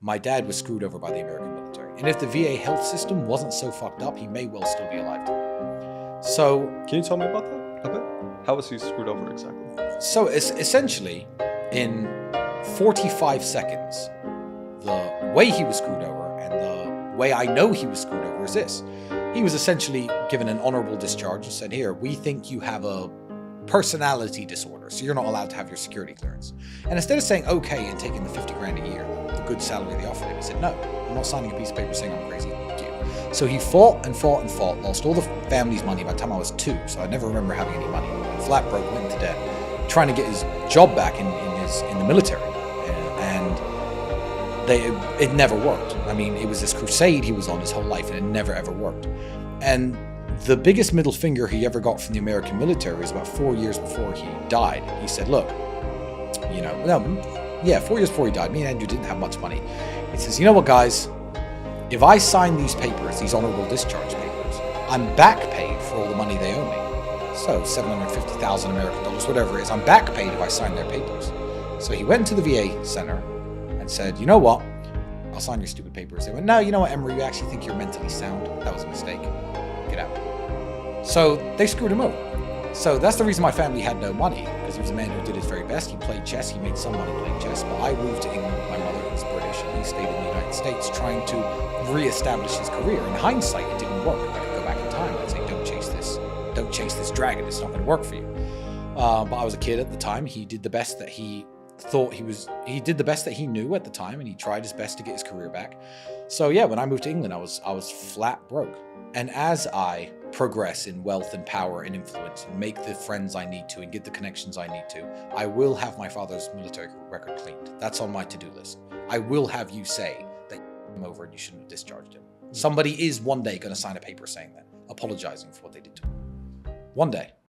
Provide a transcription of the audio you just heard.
my dad was screwed over by the American military. And if the VA health system wasn't so fucked up, he may well still be alive today. So... Can you tell me about that a bit? How was he screwed over exactly? So essentially, in 45 seconds, the way he was screwed over and the way I know he was screwed over is this. He was essentially given an honorable discharge and said, here, we think you have a personality disorder, so you're not allowed to have your security clearance. And instead of saying okay and taking the 50 grand a year, the good salary they offered him, he said, no, I'm not signing a piece of paper saying I'm crazy. Fuck you. So he fought and fought and fought, lost all the family's money by the time I was 2, so I never remember having any money. Flat broke, went into debt, trying to get his job back in the military. It never worked. I mean, it was this crusade he was on his whole life, and it never ever worked. And the biggest middle finger he ever got from the American military was about 4 years before he died. He said, look, 4 years before he died, me and Andrew didn't have much money. He says, you know what, guys, if I sign these papers, these honorable discharge papers, I'm back paid for all the money they owe me. So 750,000 American dollars, whatever it is, I'm back paid if I sign their papers. So he went to the VA center and said, you know what, I'll sign your stupid papers. They went, no, you know what, Emory, you actually think you're mentally sound. That was a mistake. Get out. So they screwed him over. So that's the reason my family had no money, because he was a man who did his very best. He played chess. He made some money playing chess. But I moved to England with my mother, who's British, and he stayed in the United States trying to re-establish his career. In hindsight, it didn't work. If I could go back in time, I'd say, don't chase this dragon. It's not going to work for you. But I was a kid at the time. He did the best that he did the best that he knew at the time, and he tried his best to get his career back. So yeah, when I moved to England, I was flat broke. And as I progress in wealth and power and influence and make the friends I need to and get the connections I need to, I will have my father's military record cleaned. That's on my to-do list. I will have you say that you him over and you shouldn't have discharged him. Somebody is one day going to sign a paper saying that, apologizing for what they did to him. One day.